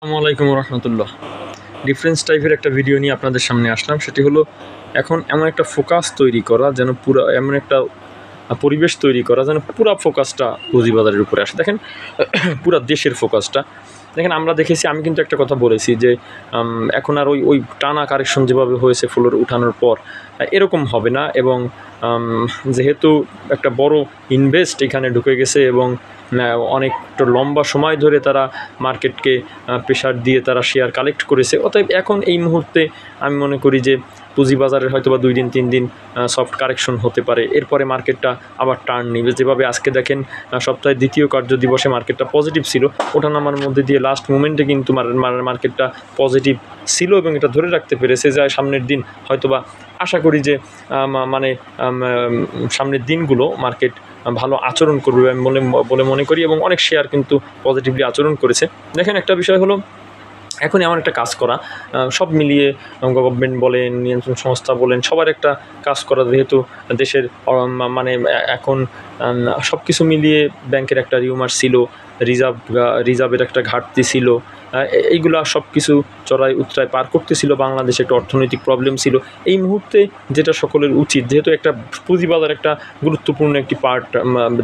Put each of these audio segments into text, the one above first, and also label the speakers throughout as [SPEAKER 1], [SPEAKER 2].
[SPEAKER 1] আসসালামু আলাইকুম রহমতুল্লাহ। ডিফারেন্স টাইপের একটা ভিডিও নিয়ে আপনাদের সামনে আসলাম। সেটি হলো এখন এমন একটা ফোকাস তৈরি করা যেন পুরো এমন একটা পরিবেশ তৈরি করা যেন পুরা ফোকাসটা পুঁজিবাজারের উপরে আসে। দেখেন পুরা দেশের ফোকাসটা দেখেন, আমরা দেখেছি, আমি কিন্তু একটা কথা বলেছি যে এখন আর ওই টানা কারেকশন যেভাবে হয়েছে ফ্লোর উঠানোর পর এরকম হবে না। এবং যেহেতু একটা বড় ইনভেস্ট এখানে ঢুকে গেছে এবং অনেকটা লম্বা সময় ধরে তারা মার্কেটকে প্রেশার দিয়ে তারা শেয়ার কালেক্ট করেছে, অতএব এখন এই মুহূর্তে আমি মনে করি যে পুঁজিবাজারের হয়তো বা 2 দিন 3 দিন সফট কারেকশন হতে পারে, এরপরে মার্কেটটা আবার টার্ন নিবে। যেভাবে আজকে দেখেন সপ্তাহের দ্বিতীয় কার্য দিবসে মার্কেটটা পজিটিভ ছিল, ওঠানামার মধ্যে দিয়ে লাস্ট মোমেন্টে কিন্তু মার্কেটটা পজিটিভ ছিল এবং এটা ধরে রাখতে পেরেছে যে সামনের দিন হয়তোবা আশা করি যে সামনের দিনগুলো মার্কেট ভালো আচরণ করবে আমি বলে মনে করি। এবং অনেক শেয়ার কিন্তু পজিটিভলি আচরণ করেছে। দেখেন, একটা বিষয় হলো এখন এমন একটা কাজ করা, সব মিলিয়ে গভর্নমেন্ট বলেন, নিয়ন্ত্রণ সংস্থা বলেন, সবার একটা কাজ করা, যেহেতু দেশের মানে এখন সব কিছু মিলিয়ে ব্যাংকের একটা রিউমার ছিল, রিজার্ভের একটা ঘাটতি ছিল, এইগুলা সব কিছু চড়াই উতরায় পার করতেছিল। বাংলাদেশে একটা অর্থনৈতিক প্রবলেম ছিল। এই মুহূর্তে যেটা সকলের উচিত, যেহেতু একটা পুঁজিবাজার একটা গুরুত্বপূর্ণ একটি পার্ট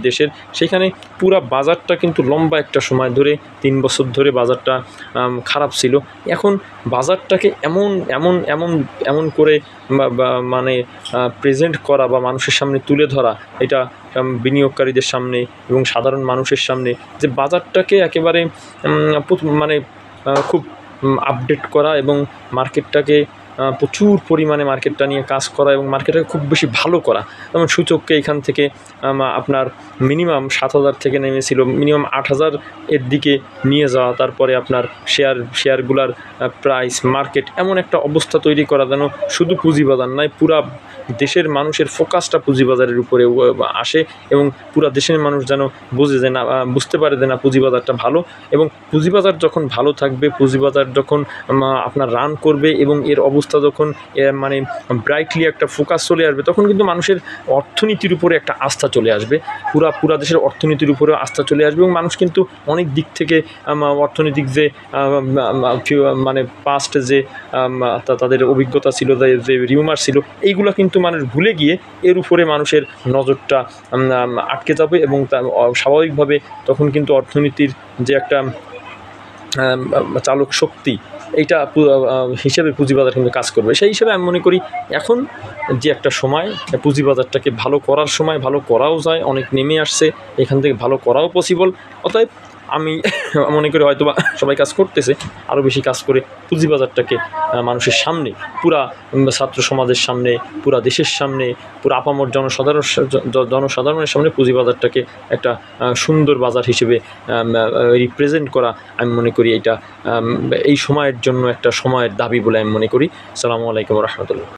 [SPEAKER 1] দেশের, সেখানে পুরা বাজারটা কিন্তু লম্বা একটা সময় ধরে 3 বছর ধরে বাজারটা খারাপ ছিল। এখন বাজারটাকে এমন করে মানে প্রেজেন্ট করা বা মানুষের সামনে তুলে ধরা, এটা বিনিয়োগকারীদের সামনে এবং সাধারণ মানুষের সামনে, যে বাজারটাকে একেবারে মানে খুব আপডেট করা এবং মার্কেটটাকে প্রচুর পরিমাণে মার্কেটটা নিয়ে কাজ করা এবং মার্কেটটাকে খুব বেশি ভালো করা। যেমন সূচককে এখান থেকে আপনার মিনিমাম 7,000 থেকে নেমেছিল মিনিমাম 8,000 এর দিকে নিয়ে যাওয়া, তারপরে আপনার শেয়ারগুলার প্রাইস, মার্কেট এমন একটা অবস্থা তৈরি করা যেন শুধু পুঁজিবাজার নয়, পুরা দেশের মানুষের ফোকাসটা পুঁজিবাজারের উপরে আসে এবং পুরা দেশের মানুষ যেন বুঝতে পারে যে না, পুঁজিবাজারটা ভালো। এবং পুঁজিবাজার যখন ভালো থাকবে, পুঁজিবাজার যখন আপনার রান করবে এবং এর অবস্থা যখন মানে ব্রাইটলি একটা ফোকাস চলে আসবে, তখন কিন্তু মানুষের অর্থনীতির উপরে একটা আস্থা চলে আসবে, পুরা দেশের অর্থনীতির উপরেও আস্থা চলে আসবে। এবং মানুষ কিন্তু অনেক দিক থেকে অর্থনৈতিক যে মানে পাস্ট যে তাদের অভিজ্ঞতা ছিল, যে রিউমার ছিল, এইগুলো কিন্তু মানুষ ভুলে গিয়ে এর উপরে মানুষের নজরটা আটকে যাবে এবং স্বাভাবিকভাবে তখন কিন্তু অর্থনীতির যে একটা চালক শক্তি, এইটা হিসেবে পুঁজিবাজার কিন্তু কাজ করবে। সেই হিসেবে আমি মনে করি এখন যে একটা সময়, পুঁজিবাজারটাকে ভালো করার সময়, ভালো করাও যায়, অনেক নেমে আসছে, এখান থেকে ভালো করাও পসিবল। অতএব আমি মনে করি হয়তোবা সবাই কাজ করতেছে, আরও বেশি কাজ করে পুঁজিবাজারটাকে মানুষের সামনে, পুরা ছাত্র সমাজের সামনে, পুরা দেশের সামনে, পুরা আপামর জনসাধারণের সামনে পুঁজিবাজারটাকে একটা সুন্দর বাজার হিসেবে রিপ্রেজেন্ট করা, আমি মনে করি এটা এই সময়ের জন্য একটা সময়ের দাবি বলে আমি মনে করি। আসসালামু আলাইকুম রহমতুল্লাহ।